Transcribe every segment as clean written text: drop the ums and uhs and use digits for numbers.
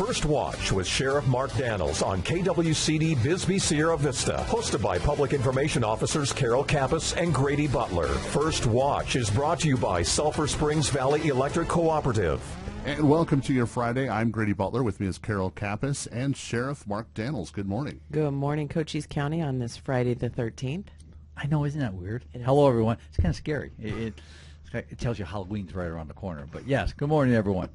First Watch with Sheriff Mark Daniels on KWCD Bisbee Sierra Vista. Hosted by Public Information Officers Carol Kappas and Grady Butler. First Watch is brought to you by Sulphur Springs Valley Electric Cooperative. And welcome to your Friday. I'm Grady Butler. With me is Carol Kappas and Sheriff Mark Daniels. Good morning. Good morning, Cochise County, on this Friday the 13th. I know, isn't that weird? Hello, everyone. It's kind of scary. It tells you Halloween's right around the corner. But yes, good morning, everyone.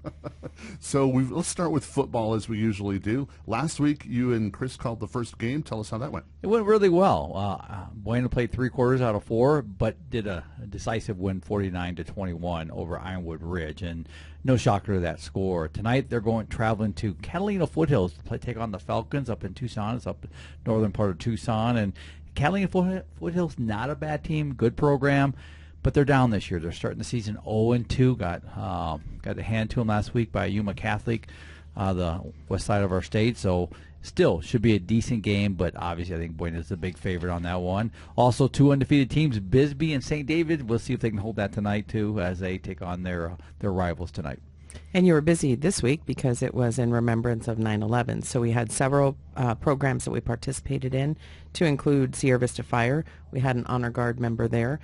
So let's start with football as we usually do. Last week, you and Chris called the first game. Tell us how that went. It went really well. Bueno played 3 quarters out of 4, but did a decisive win 49-21 over Ironwood Ridge. And no shocker to that score. Tonight, they're traveling to Catalina Foothills to take on the Falcons up in Tucson. It's up the northern part of Tucson. And Catalina Foothills, not a bad team, good program. But they're down this year. They're starting the season 0-2. Got a hand to them last week by Yuma Catholic, the west side of our state. So still should be a decent game, but obviously I think Bueno is the big favorite on that one. Also, 2 undefeated teams, Bisbee and St. David. We'll see if they can hold that tonight too, as they take on their rivals tonight. And you were busy this week because it was in remembrance of 9/11. So we had several programs that we participated in, to include Sierra Vista Fire. We had an Honor Guard member there,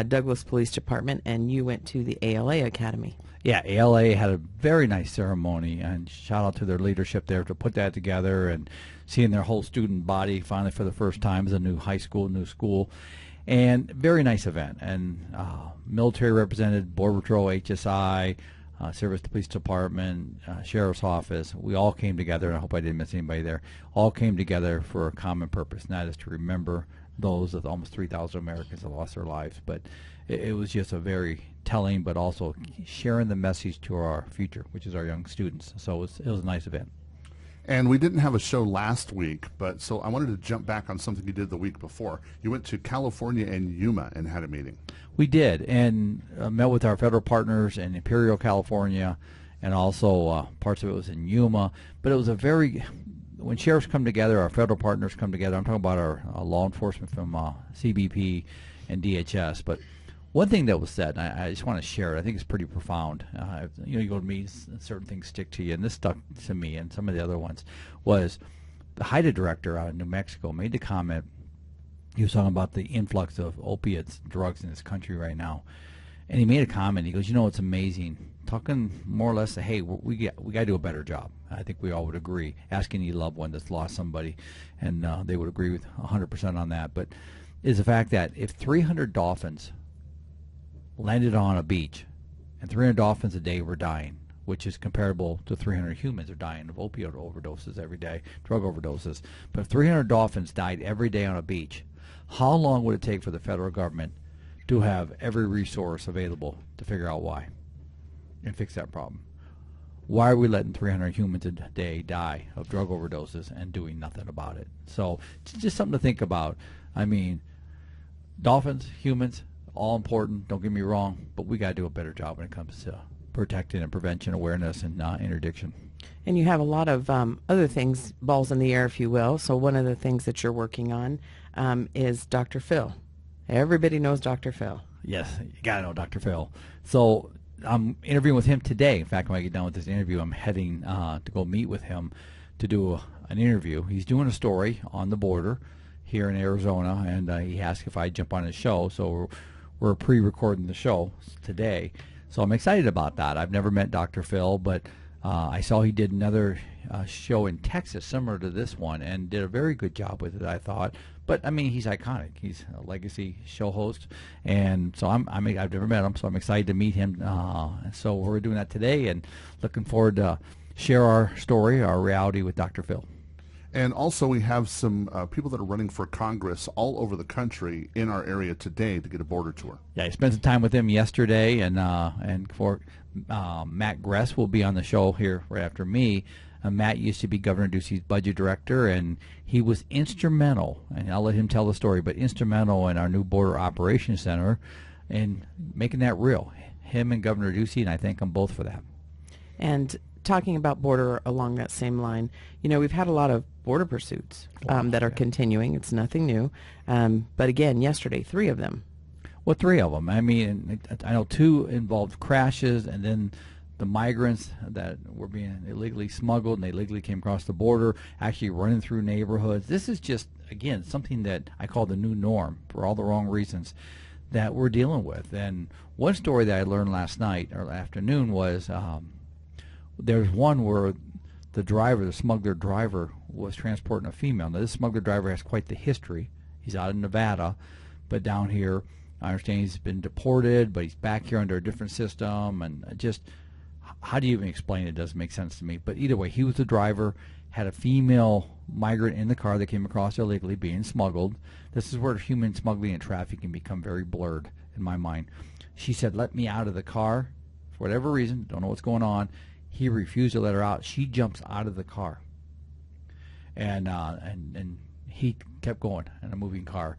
Douglas Police Department, and you went to the ALA Academy. Yeah, ALA had a very nice ceremony, and shout out to their leadership there to put that together and seeing their whole student body finally for the first time as a new high school, new school. And very nice event. And military represented, Border Patrol, HSI, Service Police Department, Sheriff's Office. We all came together, and I hope I didn't miss anybody there, all came together for a common purpose, and that is to remember those of almost 3,000 Americans that lost their lives. But it was just a very telling, but also sharing the message to our future, which is our young students. So it was a nice event. And we didn't have a show last week, but so I wanted to jump back on something you did the week before. You went to California and Yuma and had a meeting. We did, and met with our federal partners in Imperial, California, and also parts of it was in Yuma. But it was when sheriffs come together, our federal partners come together, I'm talking about our law enforcement from CBP and DHS, but one thing that was said, and I just want to share it, I think it's pretty profound. You go to meetings, certain things stick to you, and this stuck to me, and some of the other ones, was the HIDTA director out of New Mexico made the comment. He was talking about the influx of opiates, drugs in this country right now, and he made a comment. He goes, it's amazing. Talking more or less, hey, we got to do a better job. I think we all would agree. Asking any loved one that's lost somebody, and they would agree with 100% on that. But is the fact that if 300 dolphins landed on a beach, and 300 dolphins a day were dying, which is comparable to 300 humans are dying of opioid overdoses every day, drug overdoses. But if 300 dolphins died every day on a beach, how long would it take for the federal government to have every resource available to figure out why and fix that problem? Why are we letting 300 humans a day die of drug overdoses and doing nothing about it? So it's just something to think about. I mean, dolphins, humans, all important, don't get me wrong, but we got to do a better job when it comes to protecting and prevention, awareness, and interdiction. And you have a lot of other things, balls in the air, if you will. So one of the things that you're working on is Dr. Phil. Everybody knows Dr. Phil. Yes, you got to know Dr. Phil. So I'm interviewing with him today. In fact, when I get done with this interview, I'm heading to go meet with him to do an interview. He's doing a story on the border here in Arizona, and he asked if I'd jump on his show. So we're pre-recording the show today, so I'm excited about that. I've never met Dr. Phil, but I saw he did another show in Texas similar to this one and did a very good job with it, I thought. But, I mean, he's iconic. He's a legacy show host, and so I've never met him, so I'm excited to meet him. So we're doing that today and looking forward to share our story, our reality with Dr. Phil. And also we have some people that are running for Congress all over the country in our area today to get a border tour. Yeah, I spent some time with him yesterday, and for Matt Gress will be on the show here right after me. Matt used to be Governor Ducey's budget director, and he was instrumental, and I'll let him tell the story, but instrumental in our new Border Operations Center in making that real. Him and Governor Ducey, and I thank them both for that. And talking about border along that same line, we've had a lot of border pursuits that are continuing. It's nothing new. But again, yesterday, 3 of them. Well, 3 of them. I mean, I know 2 involved crashes, and then the migrants that were being illegally smuggled and they illegally came across the border, actually running through neighborhoods. This is just, again, something that I call the new norm for all the wrong reasons that we're dealing with. And one story that I learned last night or afternoon was there's one where the smuggler driver, was transporting a female. Now, this smuggler driver has quite the history. He's out in Nevada, but down here, I understand he's been deported, but he's back here under a different system. And just, how do you even explain it? It doesn't make sense to me. But either way, he was the driver, had a female migrant in the car that came across illegally being smuggled. This is where human smuggling and trafficking become very blurred in my mind. She said, "Let me out of the car." For whatever reason, don't know what's going on. He refused to let her out. She jumps out of the car. And he kept going in a moving car.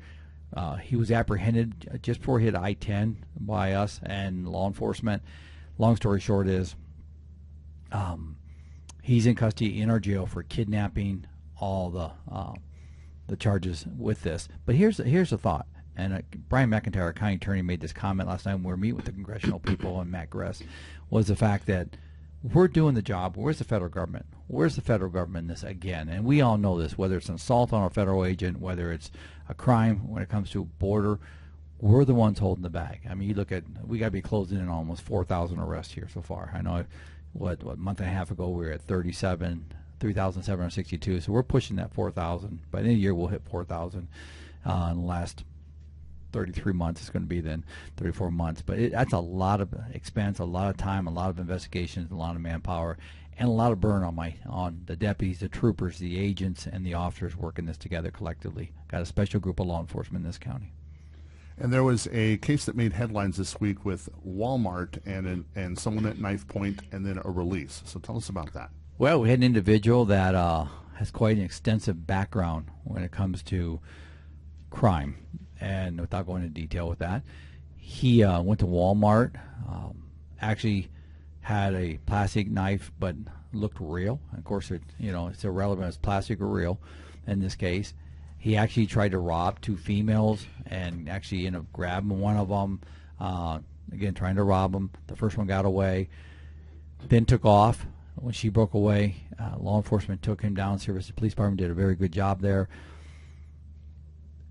He was apprehended just before he hit I-10 by us and law enforcement. Long story short is he's in custody in our jail for kidnapping, all the charges with this. But here's a thought. And Brian McIntyre, our county attorney, made this comment last time when we were meeting with the congressional people and Matt Gress, was the fact that we're doing the job. Where's the federal government? Where's the federal government in this again? And we all know this, whether it's an assault on a federal agent, whether it's a crime when it comes to border, we're the ones holding the bag. I mean, you look at, we got to be closing in on almost 4,000 arrests here so far. I know, what a month and a half ago we were at 3,762, so we're pushing that 4,000. By the end of the year, we'll hit 4,000 in the last 33 months. It's going to be then 34 months. But that's a lot of expense, a lot of time, a lot of investigations, a lot of manpower, and a lot of burn on the deputies, the troopers, the agents, and the officers working this together collectively. Got a special group of law enforcement in this county. And there was a case that made headlines this week with Walmart and someone at knife point and then a release. So tell us about that. Well, we had an individual that has quite an extensive background when it comes to crime. And without going into detail with that, he went to Walmart, actually had a plastic knife but looked real. Of course, it's irrelevant if it's plastic or real in this case. He actually tried to rob two females and actually ended up grabbing one of them, again, trying to rob them. The first one got away, then took off. When she broke away, law enforcement took him down. Service Police Department did a very good job there.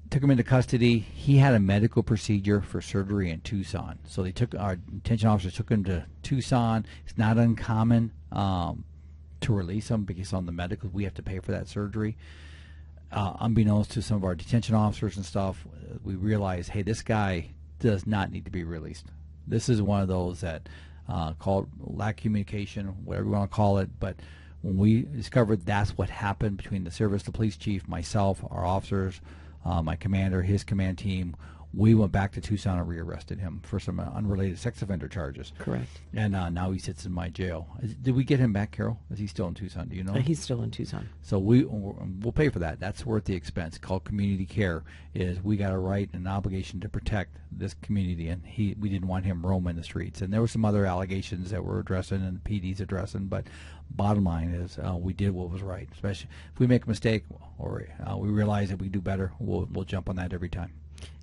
Took him into custody. He had a medical procedure for surgery in Tucson. So they took, our detention officers took him to Tucson. It's not uncommon to release him because on the medical, we have to pay for that surgery. Unbeknownst to some of our detention officers and stuff, we realized, hey, this guy does not need to be released. This is one of those that called lack of communication, whatever you want to call it. But when we discovered that's what happened between the service, the police chief, myself, our officers, my commander, his command team, we went back to Tucson and rearrested him for some unrelated sex offender charges. Correct. And now he sits in my jail. Did we get him back, Carol? Is he still in Tucson? Do you know? He's still in Tucson. So we'll pay for that. That's worth the expense. Called community care. Is we got a right and an obligation to protect this community, and we didn't want him roaming the streets. And there were some other allegations that we're addressing and the PD's addressing, but bottom line is we did what was right. Especially if we make a mistake or we realize that we do better, we'll jump on that every time.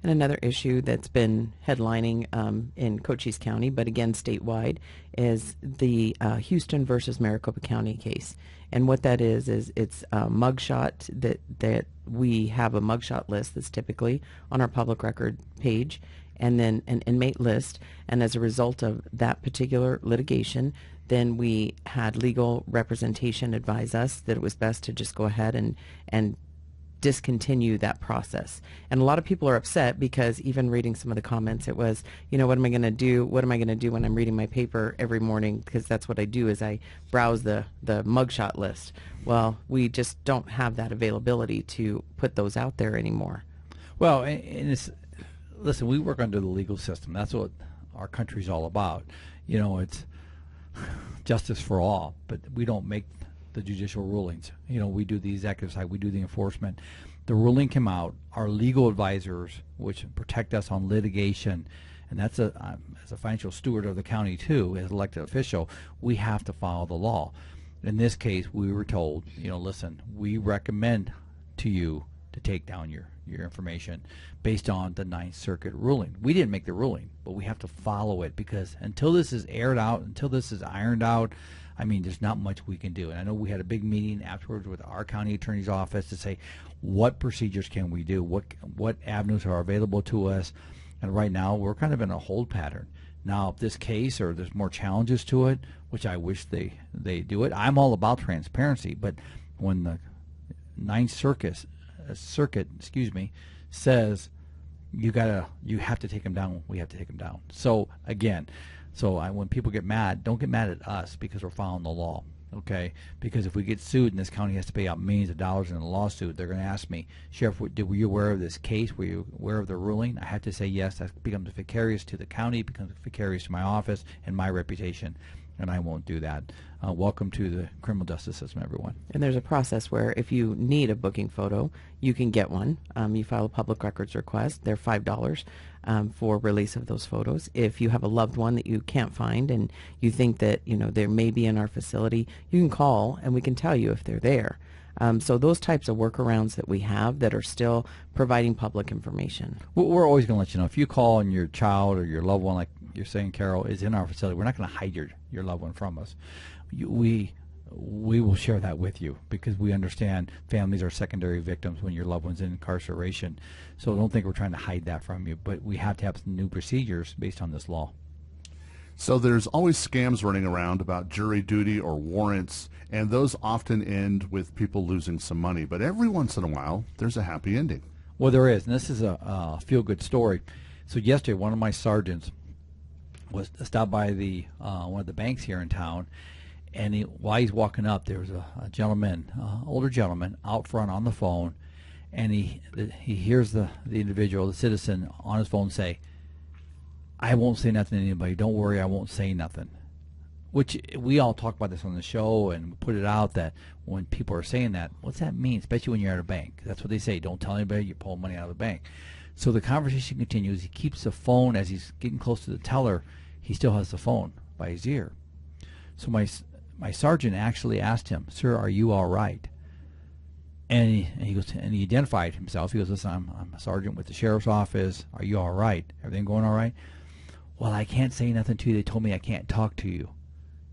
And another issue that's been headlining in Cochise County, but again statewide, is the Houston versus Maricopa County case. And what that is it's a mugshot that we have a mugshot list that's typically on our public record page, and then an inmate list. And as a result of that particular litigation, then we had legal representation advise us that it was best to just go ahead and discontinue that process. And a lot of people are upset because even reading some of the comments, it was, what am I going to do? What am I going to do when I'm reading my paper every morning? Because that's what I do is I browse the mugshot list. Well, we just don't have that availability to put those out there anymore. Well, and listen, we work under the legal system. That's what our country's all about. It's justice for all, but we don't make the judicial rulings. We do the executive side, we do the enforcement. The ruling came out. Our legal advisors, which protect us on litigation, and that's as a financial steward of the county too, as elected official, we have to follow the law. In this case, we were told, listen, we recommend to you to take down your information based on the Ninth Circuit ruling. We didn't make the ruling, but we have to follow it, because until this is aired out, until this is ironed out, I mean, there's not much we can do. And I know we had a big meeting afterwards with our county attorney's office to say, what procedures can we do? What avenues are available to us? And right now, we're kind of in a hold pattern. Now, if this case or there's more challenges to it, which I wish they do it, I'm all about transparency. But when the Ninth Circuit, says you have to take them down, we have to take them down. So again, when people get mad, don't get mad at us because we're following the law. Okay, because if we get sued and this county has to pay out millions of dollars in a lawsuit, they're going to ask me, Sheriff, were you aware of this case? Were you aware of the ruling? I have to say yes. That becomes vicarious to the county, becomes vicarious to my office and my reputation, and I won't do that. Welcome to the criminal justice system, everyone. And there's a process where if you need a booking photo, you can get one. You file a public records request. They're $5 for release of those photos. If you have a loved one that you can't find and you think that they may be in our facility, you can call and we can tell you if they're there. So those types of workarounds that we have that are still providing public information. We're always going to let you know. If you call and your child or your loved one, like you're saying, Carol, is in our facility, we're not going to hide your loved one from us. We will share that with you because we understand families are secondary victims when your loved one's in incarceration. So don't think we're trying to hide that from you, but we have to have some new procedures based on this law. So there's always scams running around about jury duty or warrants, and those often end with people losing some money. But every once in a while, there's a happy ending. Well, there is, and this is a feel-good story. So yesterday, one of my sergeants was stopped by one of the banks here in town, and while he's walking up, there was a gentleman, older gentleman, out front on the phone, and he hears the individual, the citizen, on his phone say, "I won't say nothing to anybody. Don't worry, I won't say nothing." Which we all talk about this on the show and put it out that when people are saying that, what's that mean? Especially when you're at a bank. That's what they say. Don't tell anybody you pull money out of the bank. So the conversation continues. He keeps the phone as he's getting close to the teller. He still has the phone by his ear. So my sergeant actually asked him, "Sir, are you all right?" And he goes, and he identified himself. He goes, "Listen, I'm a sergeant with the sheriff's office. Are you all right? Everything going all right?" "Well, I can't say nothing to you. They told me I can't talk to you."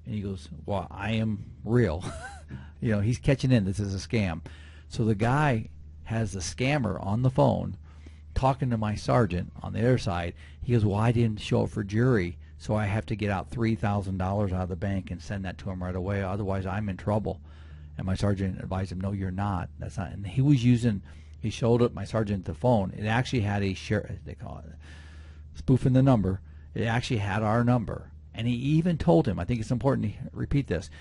And he goes, "Well, I am real." He's catching in. This is a scam. So the guy has the scammer on the phone talking to my sergeant on the other side. He goes, "Well, I didn't show up for jury, so I have to get out $3,000 out of the bank and send that to him right away. Otherwise, I'm in trouble." And my sergeant advised him, "No, you're not. That's not." And he showed up my sergeant the phone. It actually had they call it spoofing the number. It actually had our number. And he even told him, I think it's important to repeat this,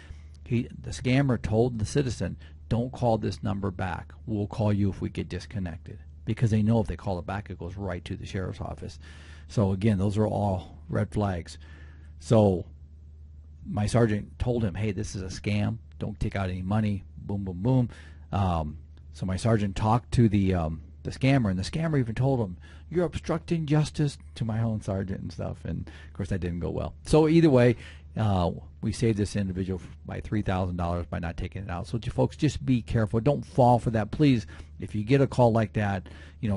the scammer told the citizen, "Don't call this number back. We'll call you if we get disconnected." Because they know if they call it back, it goes right to the sheriff's office. So again, those are all red flags. So my sergeant told him, "Hey, this is a scam. Don't take out any money." Boom, boom, boom. So my sergeant talked to the scammer, and the scammer even told him, "You're obstructing justice," to my own sergeant and stuff. And of course, that didn't go well. So either way, we saved this individual by $3,000 by not taking it out. So folks, just be careful. Don't fall for that. Please, if you get a call like that,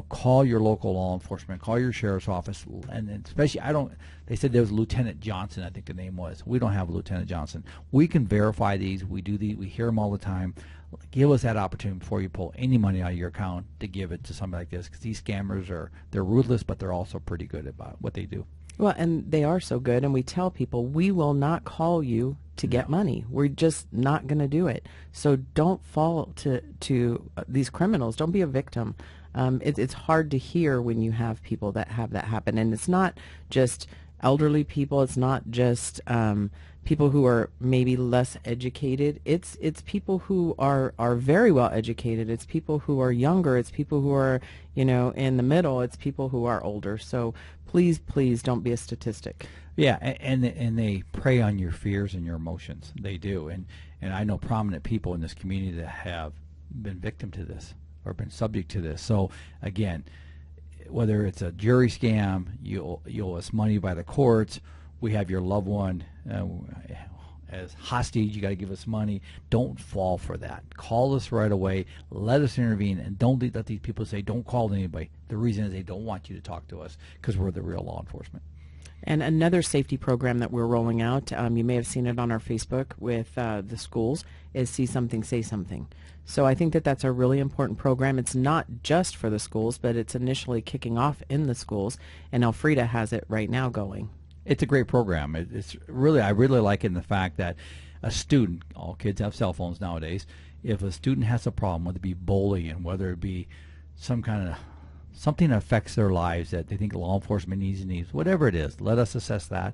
call your local law enforcement, call your sheriff's office, and especially, they said there was Lieutenant Johnson, I think the name was. We don't have a Lieutenant Johnson. We can verify these. We do these. We hear them all the time. Give us that opportunity before you pull any money out of your account to give it to somebody like this, because these scammers they're ruthless, but they're also pretty good about what they do. Well, and they are so good, and we tell people we will not call you to get money. We're just not going to do it. So don't fall to these criminals. Don't be a victim. It's hard to hear when you have people that have that happen, and it's not just elderly people. It's not just people who are maybe less educated. It's people who are very well educated. It's people who are younger. It's people who are in the middle. It's people who are older. So please don't be a statistic. Yeah, and they prey on your fears and your emotions. They do, and I know prominent people in this community that have been victim to this or been subject to this. So again, whether it's a jury scam, you owe us money by the courts, we have your loved one, as hostage. You got to give us money. Don't fall for that. Call us right away. Let us intervene, and don't let these people say don't call anybody. The reason is they don't want you to talk to us because we're the real law enforcement. And another safety program that we're rolling out, you may have seen it on our Facebook with the schools, is See Something, Say Something. So I think that that's a really important program. It's not just for the schools, but it's initially kicking off in the schools, and Elfrida has it right now going. It's a great program. It's really, I really like it in the fact that a student, all kids have cell phones nowadays, if a student has a problem, whether it be bullying, whether it be some kind of something that affects their lives that they think law enforcement needs, whatever it is, let us assess that.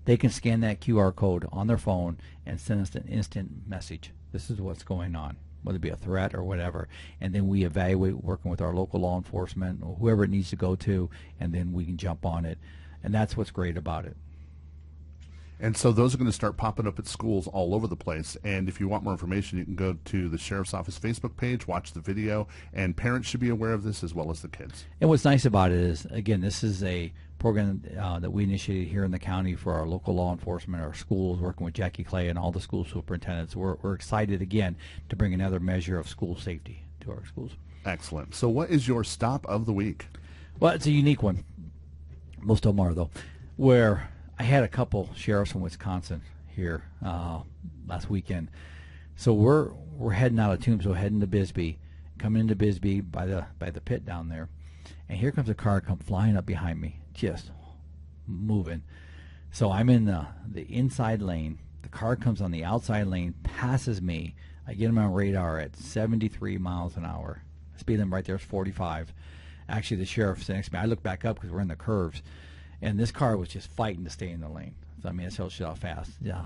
They can scan that QR code on their phone and send us an instant message. This is what's going on, whether it be a threat or whatever. And then we evaluate working with our local law enforcement or whoever it needs to go to, and then we can jump on it. And that's what's great about it. And so those are going to start popping up at schools all over the place. And if you want more information, you can go to the Sheriff's Office Facebook page, watch the video, and parents should be aware of this as well as the kids. And what's nice about it is, again, this is a program that we initiated here in the county for our local law enforcement, our schools, working with Jackie Clay and all the school superintendents. We're excited, again, to bring another measure of school safety to our schools. Excellent. So what is your stop of the week? Well, it's a unique one. Most of them are, though, where I had a couple sheriffs from Wisconsin here last weekend. So we're heading out of Tombstone, heading to Bisbee, coming into Bisbee by the pit down there, and here comes a car come flying up behind me, just moving. So I'm in the inside lane. The car comes on the outside lane, passes me. I get him on radar at 73 miles an hour. Speed limit right there is 45. Actually, the sheriff's next to me. I look back up because we're in the curves. And this car was just fighting to stay in the lane. So, I mean, it's hell shit off fast. Yeah.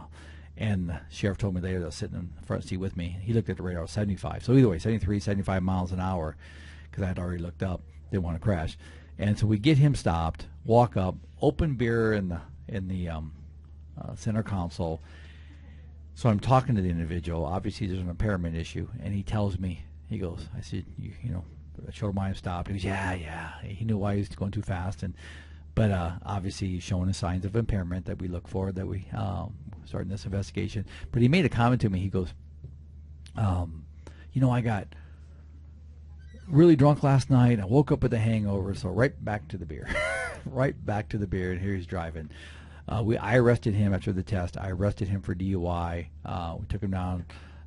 And the sheriff told me later that was sitting in the front seat with me. He looked at the radar, 75. So either way, 73, 75 miles an hour, because I had already looked up. Didn't want to crash. And so we get him stopped, walk up, open beer in the center console. So I'm talking to the individual. Obviously, there's an impairment issue. And he tells me, he goes, I said, you know, I showed him why I'm stopped. He goes, yeah. He knew why he was going too fast. But obviously he's showing the signs of impairment that we look for, that we starting this investigation. But he made a comment to me. He goes, you know, I got really drunk last night. I woke up with a hangover, so right back to the beer. Right back to the beer, and here he's driving. I arrested him after the test. I arrested him for DUI. We took him down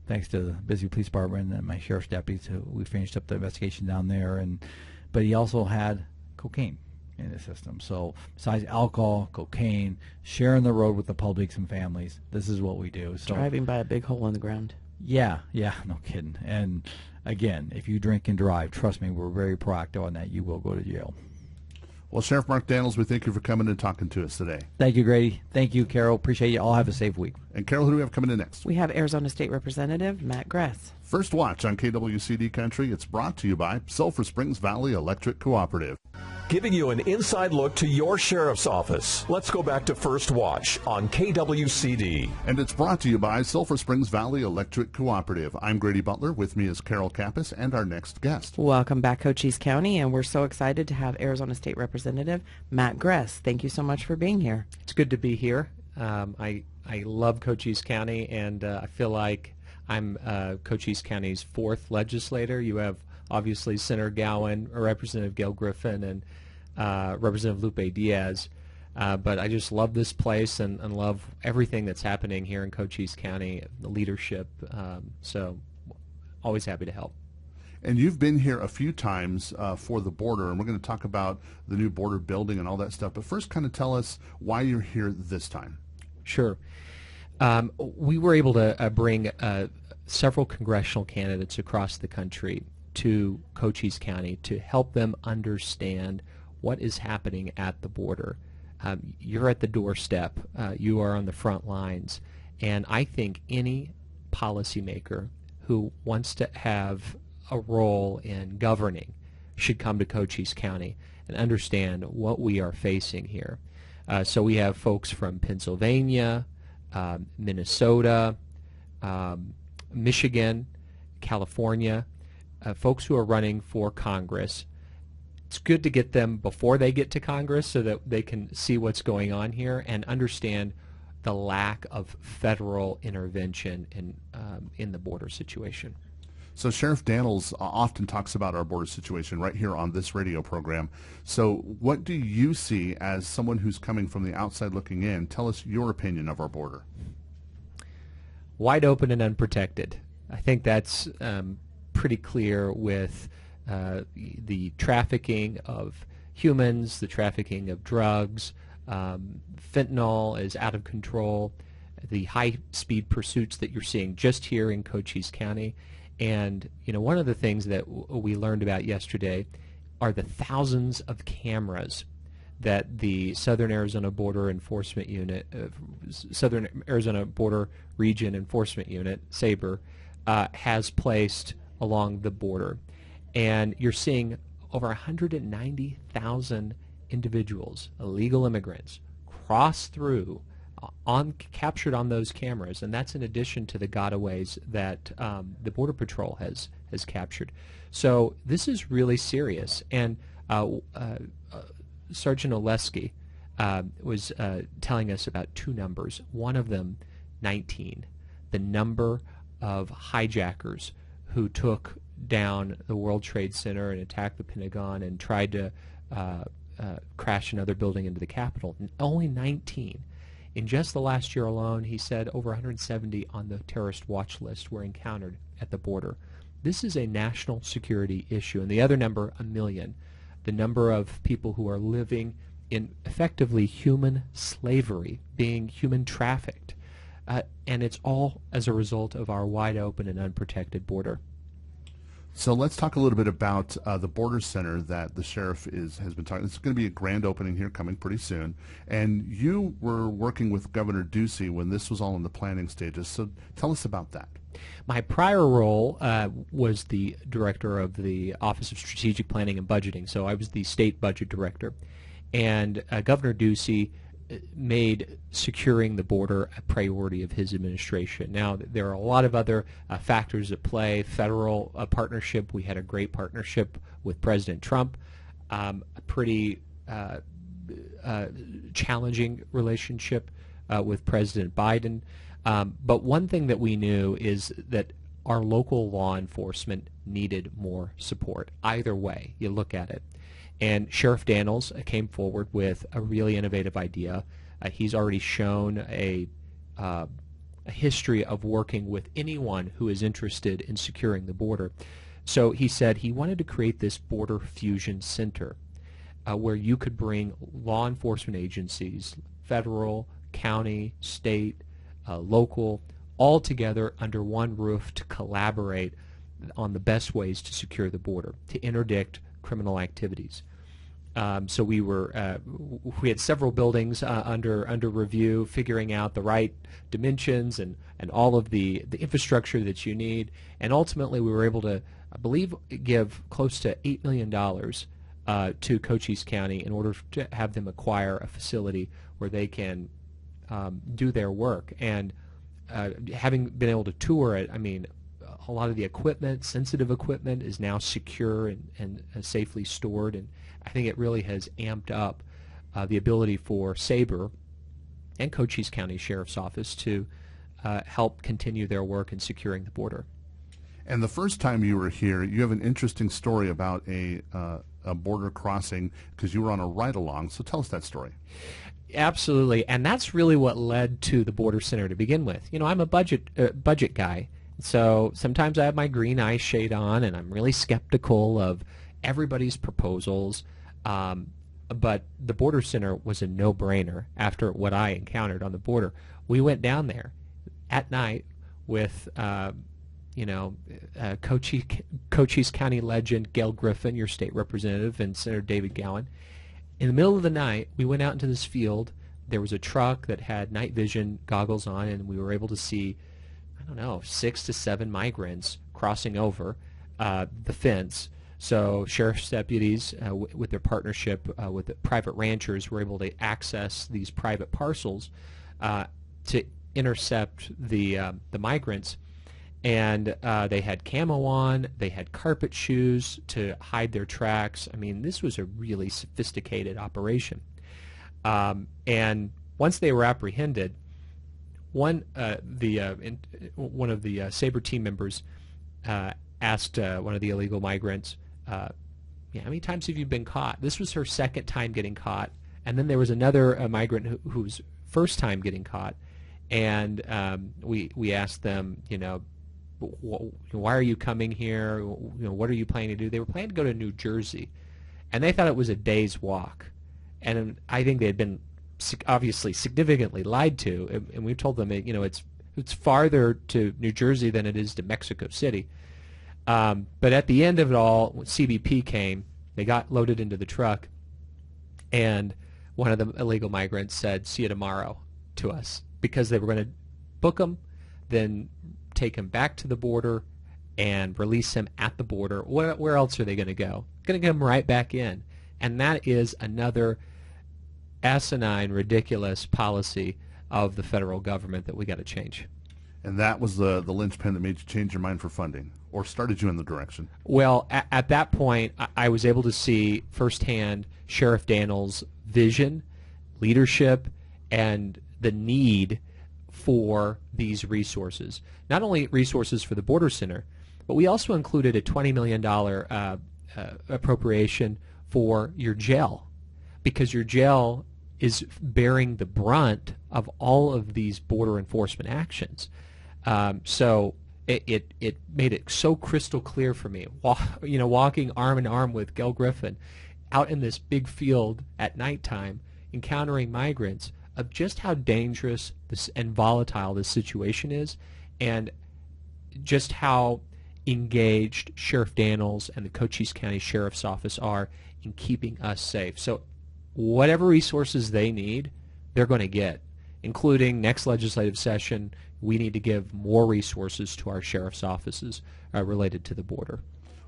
thanks to the Bisbee Police Department and my sheriff's deputies. So we finished up the investigation down there. But he also had cocaine in the system. So besides alcohol, cocaine, sharing the road with the publics and families, this is what we do. So Driving by a big hole in the ground. Yeah, no kidding. And again, if you drink and drive, trust me, we're very proactive on that. You will go to jail. Well, Sheriff Mark Daniels, we thank you for coming and talking to us today. Thank you, Grady. Thank you, Carol. Appreciate you. All have a safe week. And Carol, who do we have coming in next? We have Arizona State Representative Matt Gress. First Watch on KWCD Country. It's brought to you by Sulphur Springs Valley Electric Cooperative. Giving you an inside look to your sheriff's office. Let's go back to First Watch on KWCD. And it's brought to you by Sulphur Springs Valley Electric Cooperative. I'm Grady Butler. With me is Carol Kappas and our next guest. Welcome back, Cochise County, and we're so excited to have Arizona State Representative Matt Gress. Thank you so much for being here. It's good to be here. I love Cochise County, and I feel like I'm Cochise County's fourth legislator. You have obviously Senator Gowan, Representative Gail Griffin, and Representative Lupe Diaz. But I just love this place and love everything that's happening here in Cochise County, the leadership. So always happy to help. And you've been here a few times for the border, and we're going to talk about the new border building and all that stuff. But first, kind of tell us why you're here this time. Sure. We were able to bring several congressional candidates across the country to Cochise County to help them understand what is happening at the border. You're at the doorstep. You are on the front lines. And I think any policymaker who wants to have a role in governing should come to Cochise County and understand what we are facing here. So we have folks from Pennsylvania, Minnesota, Michigan, California, folks who are running for Congress. It's good to get them before they get to Congress so that they can see what's going on here and understand the lack of federal intervention in the border situation. So Sheriff Daniels often talks about our border situation right here on this radio program. So what do you see as someone who's coming from the outside looking in? Tell us your opinion of our border. Wide open and unprotected. I think that's pretty clear with the trafficking of humans, the trafficking of drugs. Fentanyl is out of control. The high-speed pursuits that you're seeing just here in Cochise County. And, one of the things that we learned about yesterday are the thousands of cameras that the Southern Arizona Border Enforcement Unit, Southern Arizona Border Region Enforcement Unit, SABR, has placed along the border. And you're seeing over 190,000 individuals, illegal immigrants, cross through, captured on those cameras, and that's in addition to the gotaways that the Border Patrol has captured. So this is really serious. And Sergeant Oleski was telling us about two numbers. One of them, 19, the number of hijackers who took down the World Trade Center and attacked the Pentagon and tried to crash another building into the Capitol. Only 19. In just the last year alone, he said over 170 on the terrorist watch list were encountered at the border. This is a national security issue. And the other number, 1 million, the number of people who are living in effectively human slavery, being human trafficked. And it's all as a result of our wide open and unprotected border. So let's talk a little bit about the Border Center that the sheriff has been talking. It's going to be a grand opening here coming pretty soon. And you were working with Governor Ducey when this was all in the planning stages. So tell us about that. My prior role was the director of the Office of Strategic Planning and Budgeting. So I was the state budget director. And Governor Ducey made securing the border a priority of his administration. Now, there are a lot of other factors at play. Federal partnership. We had a great partnership with President Trump, a pretty challenging relationship with President Biden. But one thing that we knew is that our local law enforcement needed more support. Either way you look at it. And Sheriff Daniels came forward with a really innovative idea. He's already shown a history of working with anyone who is interested in securing the border. So he said he wanted to create this Border Fusion Center where you could bring law enforcement agencies, federal, county, state, local, all together under one roof to collaborate on the best ways to secure the border, to interdict criminal activities. So we had several buildings under review, figuring out the right dimensions and all of the infrastructure that you need, and ultimately we were able to, I believe, give close to $8 million to Cochise County in order to have them acquire a facility where they can do their work. And having been able to tour it, I mean, a lot of the equipment, sensitive equipment, is now secure and safely stored, and I think it really has amped up the ability for SABR and Cochise County Sheriff's Office to help continue their work in securing the border. And the first time you were here, you have an interesting story about a border crossing because you were on a ride-along. So tell us that story. Absolutely, and that's really what led to the Border Center to begin with. You know, I'm a budget guy, so sometimes I have my green eye shade on, and I'm really skeptical of everybody's proposals. But the Border Center was a no-brainer after what I encountered on the border. We went down there at night with Cochise County legend Gail Griffin, your state representative, and Senator David Gowan. In the middle of the night, we went out into this field. There was a truck that had night vision goggles on, and we were able to see, 6 to 7 migrants crossing over the fence. So sheriff's deputies, with their partnership with the private ranchers, were able to access these private parcels to intercept the migrants. And they had camo on, they had carpet shoes to hide their tracks. I mean, this was a really sophisticated operation. And once they were apprehended, one of the SABRE team members asked one of the illegal migrants, how many times have you been caught? This was her second time getting caught. And then there was another migrant who's first time getting caught. And we asked them, why are you coming here? What are you planning to do? They were planning to go to New Jersey. And they thought it was a day's walk. And I think they had been obviously significantly lied to. And we told them, it's farther to New Jersey than it is to Mexico City. But at the end of it all, when CBP came, they got loaded into the truck, and one of the illegal migrants said, "See you tomorrow," to us, because they were going to book him, then take him back to the border, and release him at the border. Where else are they going to go? Going to get him right back in. And that is another asinine, ridiculous policy of the federal government that we got to change. And that was the linchpin that made you change your mind for funding, or started you in the direction? Well, at that point, I was able to see firsthand Sheriff Daniels' vision, leadership, and the need for these resources. Not only resources for the Border Center, but we also included a $20 million appropriation for your jail, because your jail is bearing the brunt of all of these border enforcement actions. So it made it so crystal clear for me, walking arm in arm with Gail Griffin out in this big field at nighttime, encountering migrants, of just how dangerous and volatile this situation is, and just how engaged Sheriff Daniels and the Cochise County Sheriff's Office are in keeping us safe. So whatever resources they need, they're going to get, including next legislative session. We need to give more resources to our sheriff's offices related to the border.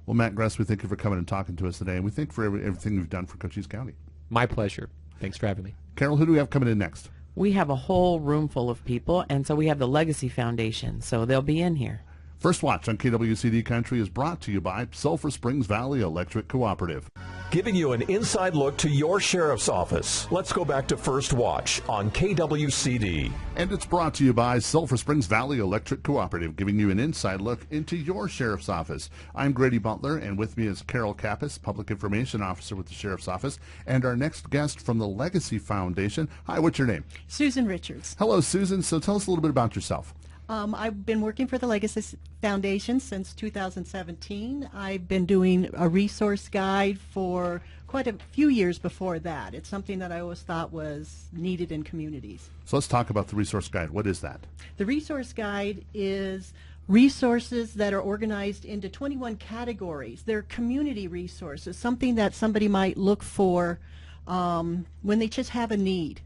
Well, Matt Gress, we thank you for coming and talking to us today, and we thank you for everything you've done for Cochise County. My pleasure. Thanks for having me. Carol, who do we have coming in next? We have a whole room full of people, and so we have the Legacy Foundation, so they'll be in here. First Watch on KWCD Country is brought to you by Sulphur Springs Valley Electric Cooperative. Giving you an inside look to your sheriff's office. Let's go back to First Watch on KWCD. And it's brought to you by Sulphur Springs Valley Electric Cooperative, giving you an inside look into your sheriff's office. I'm Grady Butler, and with me is Carol Kappas, Public Information Officer with the Sheriff's Office, and our next guest from the Legacy Foundation. Hi, what's your name? Susan Richards. Hello, Susan. So tell us a little bit about yourself. I've been working for the Legacy Foundation since 2017. I've been doing a resource guide for quite a few years before that. It's something that I always thought was needed in communities. So let's talk about the resource guide. What is that? The resource guide is resources that are organized into 21 categories. They're community resources, something that somebody might look for when they just have a need.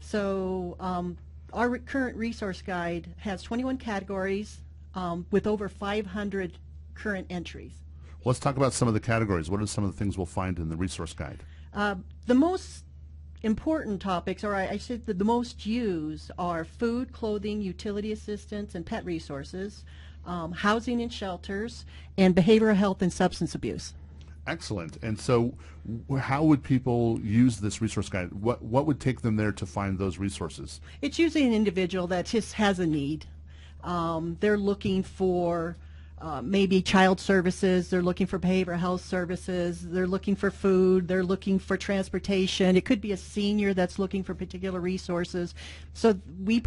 So our current resource guide has 21 categories with over 500 current entries. Let's talk about some of the categories. What are some of the things we'll find in the resource guide? The most important topics, or I said the most used, are food, clothing, utility assistance, and pet resources, housing and shelters, and behavioral health and substance abuse. Excellent. And so how would people use this resource guide? What would take them there to find those resources? It's usually an individual that just has a need. They're looking for maybe child services, they're looking for behavioral health services, they're looking for food, they're looking for transportation. It could be a senior that's looking for particular resources. So we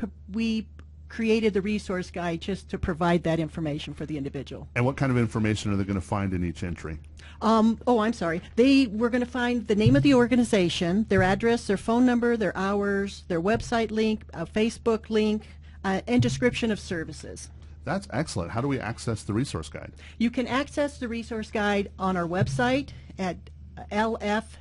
created the resource guide just to provide that information for the individual. And what kind of information are they going to find in each entry? I'm sorry. We're going to find the name of the organization, their address, their phone number, their hours, their website link, a Facebook link, and description of services. That's excellent. How do we access the resource guide? You can access the resource guide on our website at lfsaz.org.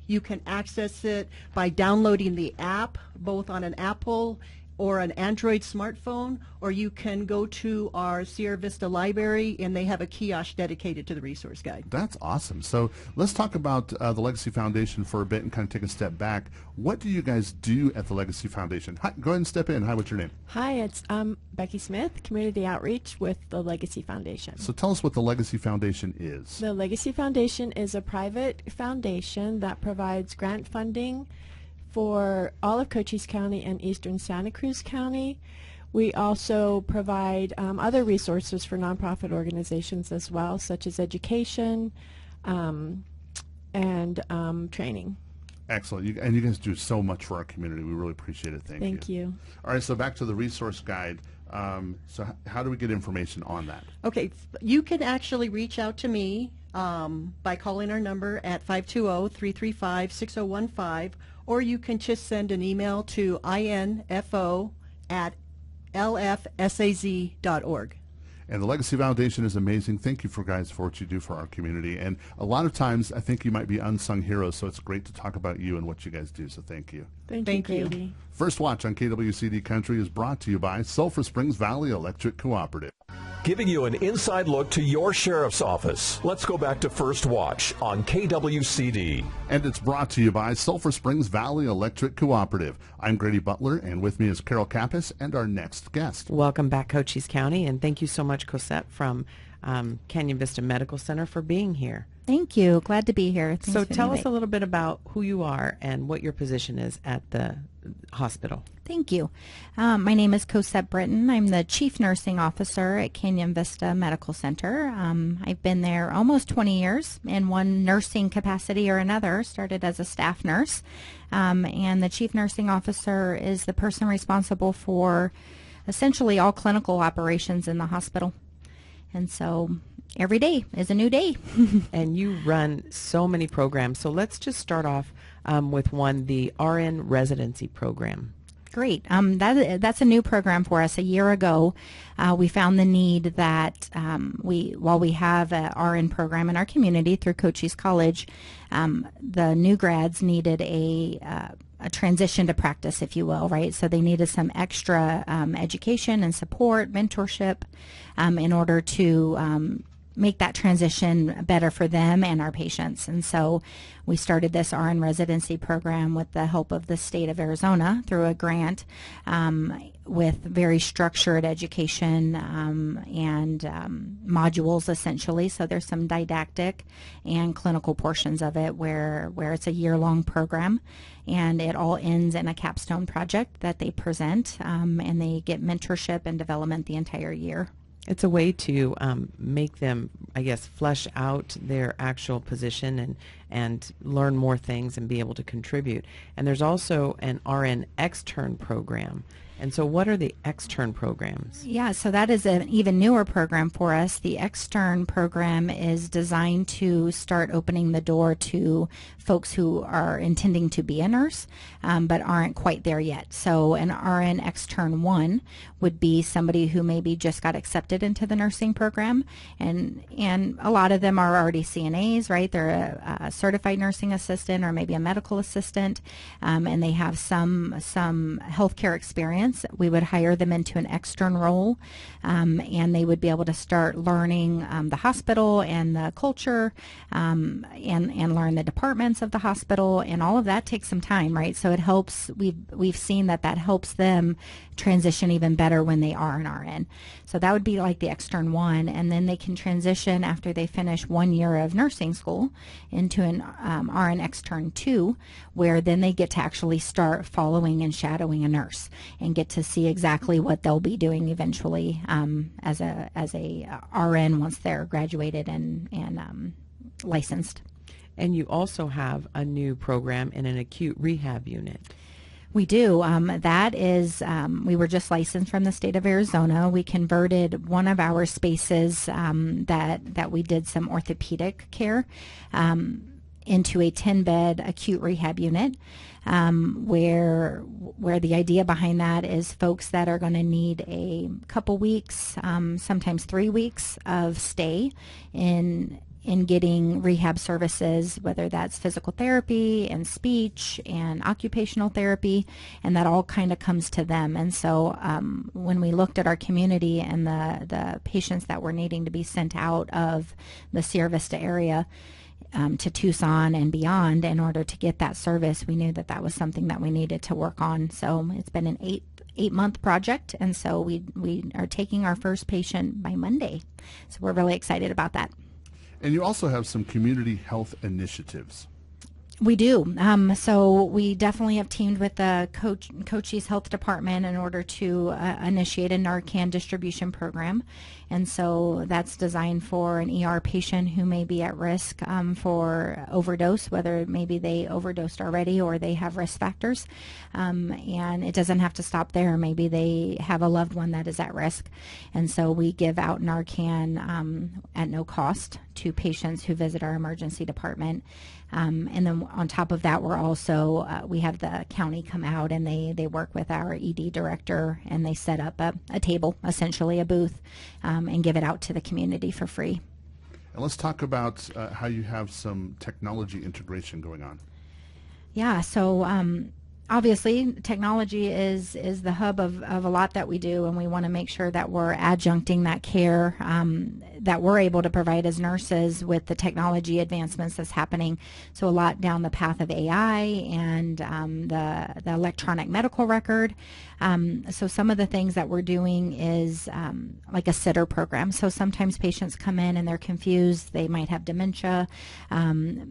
You can access it by downloading the app, both on an Apple or an Android smartphone, or you can go to our Sierra Vista library, and they have a kiosk dedicated to the resource guide. That's awesome. So let's talk about the Legacy Foundation for a bit and kind of take a step back. What do you guys do at the Legacy Foundation? Hi, go ahead and step in. Hi, what's your name? Hi, it's Becky Smith, Community Outreach with the Legacy Foundation. So tell us what the Legacy Foundation is. The Legacy Foundation is a private foundation that provides grant funding for all of Cochise County and eastern Santa Cruz County. We also provide other resources for nonprofit organizations as well, such as education and training. Excellent. And you guys do so much for our community. We really appreciate it. Thank you. All right, so back to the resource guide. So how do we get information on that? Okay, you can actually reach out to me by calling our number at 520-335-6015, or you can just send an email to info@lfsaz.org. And the Legacy Foundation is amazing. Thank you guys for what you do for our community. And a lot of times, I think you might be unsung heroes, so it's great to talk about you and what you guys do, so thank you. Thank you, Grady. First Watch on KWCD Country is brought to you by Sulphur Springs Valley Electric Cooperative. Giving you an inside look to your sheriff's office. Let's go back to First Watch on KWCD. And it's brought to you by Sulphur Springs Valley Electric Cooperative. I'm Grady Butler, and with me is Carol Kappas and our next guest. Welcome back, Cochise County, and thank you so much, Cosette from Canyon Vista Medical Center, for being here. Thank you. Glad to be here. Thanks So for tell the us a invite. little bit about who you are and what your position is at the hospital. Thank you. My name is Cosette Britton. I'm the Chief Nursing Officer at Canyon Vista Medical Center. I've been there almost 20 years in one nursing capacity or another. Started as a staff nurse. And the Chief Nursing Officer is the person responsible for essentially all clinical operations in the hospital. And so every day is a new day. And you run so many programs. So let's just start off with one, the RN residency program. Great. That's a new program for us. A year ago, we found the need that while we have a RN program in our community through Cochise College, the new grads needed a transition to practice, if you will, right? So they needed some extra education and support, mentorship, in order to make that transition better for them and our patients. And so we started this RN residency program with the help of the state of Arizona through a grant with very structured education and modules, essentially. So there's some didactic and clinical portions of it where it's a year-long program, and it all ends in a capstone project that they present, and they get mentorship and development the entire year. It's a way to make them, I guess, flesh out their actual position and learn more things and be able to contribute. And there's also an RN extern program. And so what are the extern programs? Yeah, so that is an even newer program for us. The extern program is designed to start opening the door to folks who are intending to be a nurse, but aren't quite there yet. So an RN extern 1 would be somebody who maybe just got accepted into the nursing program, and a lot of them are already CNAs, right? They're a certified nursing assistant or maybe a medical assistant, and they have some healthcare experience. We would hire them into an extern role, and they would be able to start learning the hospital and the culture, and learn the departments of the hospital, and all of that takes some time, right? So it helps. We've seen that helps them transition even better when they are an RN. So that would be like the extern 1, and then they can transition after they finish 1 year of nursing school into an RN extern 2, where then they get to actually start following and shadowing a nurse and get to see exactly what they'll be doing eventually as a RN once they're graduated and licensed. And you also have a new program in an acute rehab unit. We do. That is, we were just licensed from the state of Arizona. We converted one of our spaces that we did some orthopedic care into a 10-bed acute rehab unit, where the idea behind that is folks that are going to need a couple weeks, sometimes 3 weeks of stay in getting rehab services, whether that's physical therapy and speech and occupational therapy, and that all kind of comes to them. And so when we looked at our community and the patients that were needing to be sent out of the Sierra Vista area to Tucson and beyond in order to get that service, we knew that was something that we needed to work on. So it's been an eight-month project, and so we are taking our first patient by Monday. So we're really excited about that. And you also have some community health initiatives. We do. So we definitely have teamed with the Cochise Health Department in order to initiate a Narcan distribution program. And so that's designed for an ER patient who may be at risk for overdose, whether maybe they overdosed already or they have risk factors. And it doesn't have to stop there. Maybe they have a loved one that is at risk. And so we give out Narcan at no cost to patients who visit our emergency department. And then on top of that, we're also, we have the county come out and they work with our ED director and they set up a table, essentially a booth, and give it out to the community for free. And let's talk about how you have some technology integration going on. Yeah, so obviously technology is the hub of a lot that we do, and we want to make sure that we're adjuncting that care that we're able to provide as nurses with the technology advancements that's happening. So a lot down the path of AI and the electronic medical record. So some of the things that we're doing is like a sitter program. So sometimes patients come in and they're confused. They might have dementia,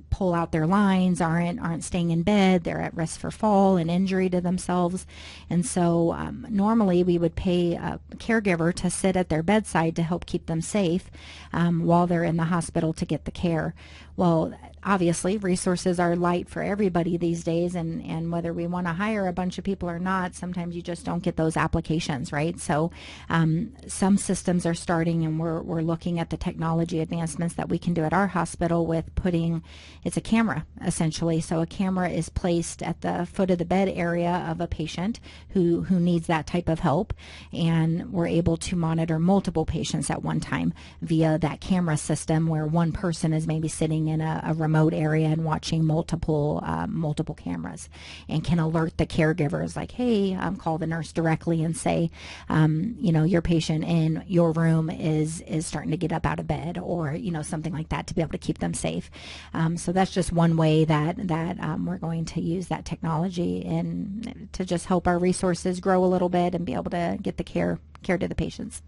pull out their lines, aren't staying in bed. They're at risk for fall and injury to themselves. And so normally we would pay a caregiver to sit at their bedside to help keep them safe while they're in the hospital to get the care. Well, obviously resources are light for everybody these days, and whether we want to hire a bunch of people or not, sometimes you just don't get those applications, right? So some systems are starting, and we're looking at the technology advancements that we can do at our hospital with it's a camera essentially. So a camera is placed at the foot of the bed area of a patient who needs that type of help, and we're able to monitor multiple patients at one time via that camera system, where one person is maybe sitting in a remote area and watching multiple cameras, and can alert the caregivers like, hey, call the nurse directly and say, your patient in your room is starting to get up out of bed, or something like that, to be able to keep them safe. So that's just one way that we're going to use that technology and to just help our resources grow a little bit and be able to get the care to the patients.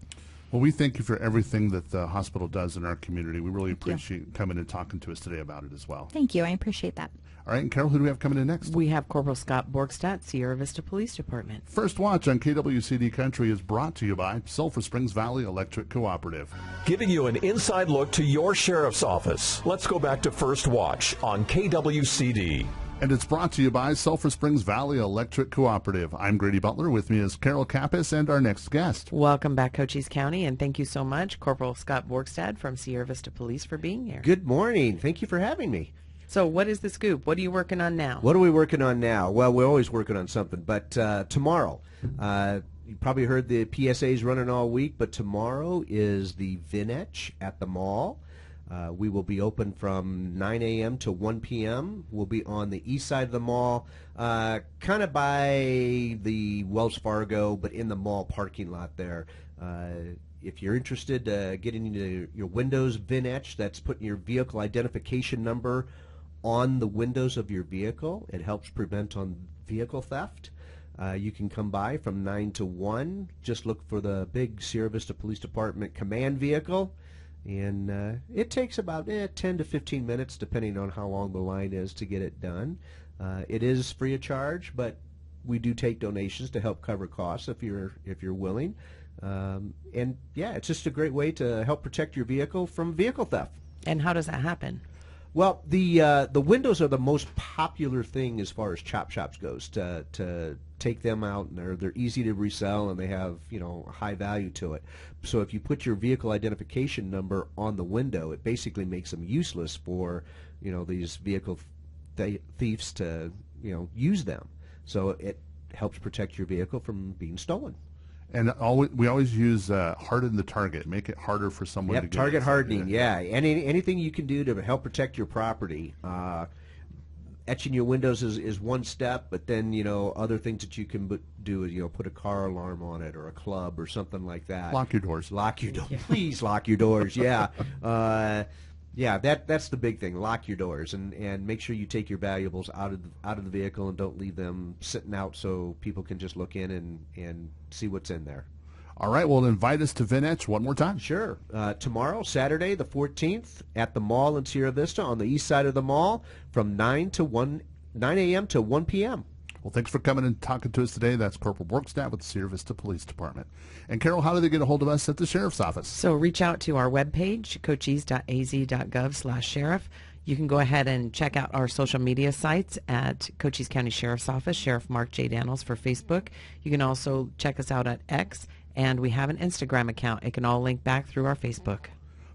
Well, we thank you for everything that the hospital does in our community. We really appreciate you coming and talking to us today about it as well. Thank you. I appreciate that. All right, and Carol, who do we have coming in next? We have Corporal Scott Borgstadt, Sierra Vista Police Department. First Watch on KWCD Country is brought to you by Sulphur Springs Valley Electric Cooperative. Giving you an inside look to your sheriff's office. Let's go back to First Watch on KWCD. And it's brought to you by Sulphur Springs Valley Electric Cooperative. I'm Grady Butler. With me is Carol Kappas and our next guest. Welcome back, Cochise County, and thank you so much, Corporal Scott Borgstad from Sierra Vista Police, for being here. Good morning. Thank you for having me. So what is the scoop? What are you working on now? What are we working on now? Well, we're always working on something, but tomorrow, you probably heard the PSAs running all week, but tomorrow is the VinEtch at the mall. We will be open from 9 a.m. to 1 p.m. We'll be on the east side of the mall, kind of by the Wells Fargo, but in the mall parking lot there. If you're interested getting into your Windows VinEtch, that's putting your vehicle identification number on the windows of your vehicle. It helps prevent on vehicle theft. You can come by from 9 to 1. Just look for the big Sierra Vista Police Department command vehicle. And it takes about 10 to 15 minutes, depending on how long the line is, to get it done. It is free of charge, but we do take donations to help cover costs if you're willing. And yeah, it's just a great way to help protect your vehicle from vehicle theft. And how does that happen? Well, the windows are the most popular thing as far as chop shops goes. To take them out, and they're easy to resell, and they have high value to it. So if you put your vehicle identification number on the window, it basically makes them useless for these vehicle thieves to use them. So it helps protect your vehicle from being stolen. And we always use harden the target, make it harder for someone to get target hardening, yeah. Anything you can do to help protect your property. Etching your windows is one step, but then other things that you can do is put a car alarm on it or a club or something like that. Lock your doors. Lock your doors. Yeah. Please lock your doors. Yeah. Yeah, that's the big thing. Lock your doors and make sure you take your valuables out of the vehicle and don't leave them sitting out so people can just look in and see what's in there. All right, well, invite us to Vinetch one more time. Sure. Tomorrow, Saturday, the 14th, at the mall in Sierra Vista on the east side of the mall from 9 a.m. to 1 p.m. Well, thanks for coming and talking to us today. That's Corporal Borkstadt with the Sierra Vista Police Department. And Carol, how do they get a hold of us at the Sheriff's Office? So reach out to our webpage, cochise.az.gov/sheriff. You can go ahead and check out our social media sites at Cochise County Sheriff's Office, Sheriff Mark J. Daniels for Facebook. You can also check us out at X, and we have an Instagram account. It can all link back through our Facebook.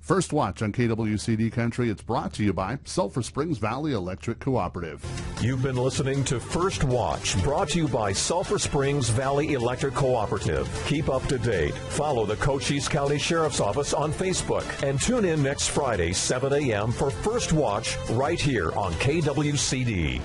First Watch on KWCD Country. It's brought to you by Sulphur Springs Valley Electric Cooperative. You've been listening to First Watch, brought to you by Sulphur Springs Valley Electric Cooperative. Keep up to date. Follow the Cochise County Sheriff's Office on Facebook. And tune in next Friday, 7 a.m. for First Watch right here on KWCD.